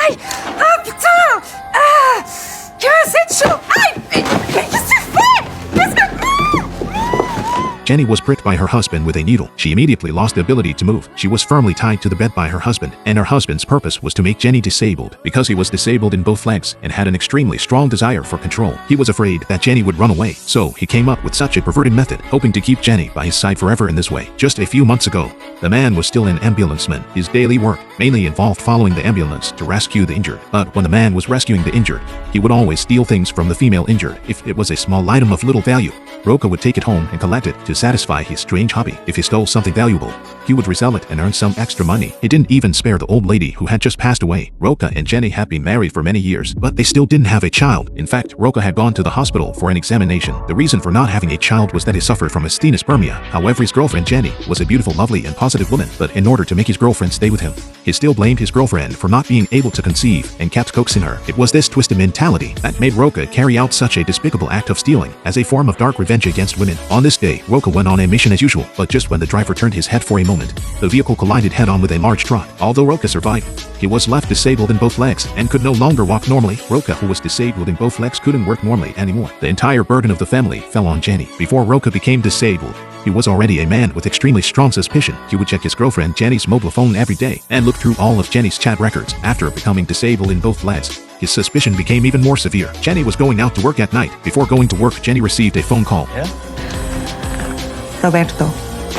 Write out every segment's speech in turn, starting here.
¡Ay! ¡Ah, putain! ¡Ah! ¿Qué has hecho? ¡Ay! ¿Qué se fue? Jenny was pricked by her husband with a needle. She immediately lost the ability to move. She was firmly tied to the bed by her husband, and her husband's purpose was to make Jenny disabled. Because he was disabled in both legs and had an extremely strong desire for control, he was afraid that Jenny would run away. So he came up with such a perverted method, hoping to keep Jenny by his side forever in this way. Just a few months ago, the man was still an ambulanceman. His daily work mainly involved following the ambulance to rescue the injured. But when the man was rescuing the injured, he would always steal things from the female injured. If it was a small item of little value, Roka would take it home and collect it to satisfy his strange hobby. If he stole something valuable, he would resell it and earn some extra money. He didn't even spare the old lady who had just passed away. Roka and Jenny had been married for many years, but they still didn't have a child. In fact, Roka had gone to the hospital for an examination. The reason for not having a child was that he suffered from asthenospermia. However, his girlfriend Jenny was a beautiful, lovely, and positive woman, but in order to make his girlfriend stay with him, he still blamed his girlfriend for not being able to conceive and kept coaxing her. It was this twisted mentality that made Roka carry out such a despicable act of stealing as a form of dark revenge against women. On this day, Roka went on a mission as usual, but just when the driver turned his head for a moment, the vehicle collided head-on with a large truck. Although Roka survived, he was left disabled in both legs and could no longer walk normally. Roka, who was disabled in both legs, couldn't work normally anymore. The entire burden of the family fell on Jenny. Before Roka became disabled, he was already a man with extremely strong suspicion. He would check his girlfriend Jenny's mobile phone every day and look through all of Jenny's chat records. After becoming disabled in both legs, his suspicion became even more severe. Jenny was going out to work at night. Before going to work, Jenny received a phone call. Yeah? Roberto,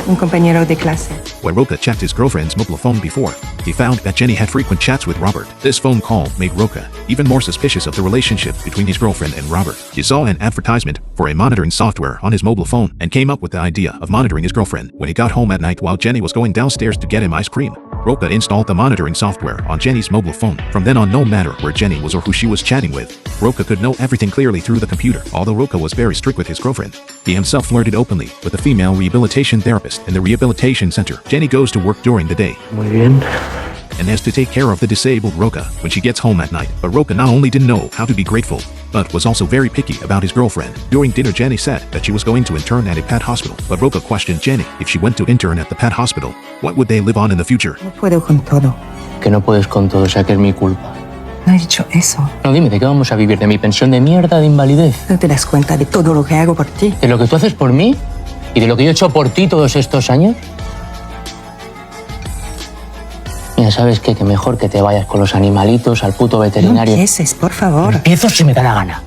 un compañero de clase. When Roka checked his girlfriend's mobile phone before, he found that Jenny had frequent chats with Robert. This phone call made Roka even more suspicious of the relationship between his girlfriend and Robert. He saw an advertisement for a monitoring software on his mobile phone and came up with the idea of monitoring his girlfriend. When he got home at night while Jenny was going downstairs to get him ice cream, Roka installed the monitoring software on Jenny's mobile phone. From then on, no matter where Jenny was or who she was chatting with, Roka could know everything clearly through the computer. Although Roka was very strict with his girlfriend, he himself flirted openly with a female rehabilitation therapist in the rehabilitation center. Jenny goes to work during the day Muy bien. and has to take care of the disabled Roka when she gets home at night. But Roka not only didn't know how to be grateful, but was also very picky about his girlfriend. During dinner, Jenny said that she was going to intern at a pet hospital, but Roka questioned Jenny if she went to intern at the pet hospital, what would they live on in the future? No puedo con todo. Que no puedes con todo, o sea que es mi culpa. No he dicho eso. No, dime, ¿de qué vamos a vivir? ¿De mi pensión de mierda de invalidez? ¿No te das cuenta de todo lo que hago por ti? ¿De lo que tú haces por mí? ¿Y de lo que yo he hecho por ti todos estos años? Mira, ¿sabes qué? Que mejor que te vayas con los animalitos al puto veterinario. No empieces, por favor. Empiezo si me da la gana.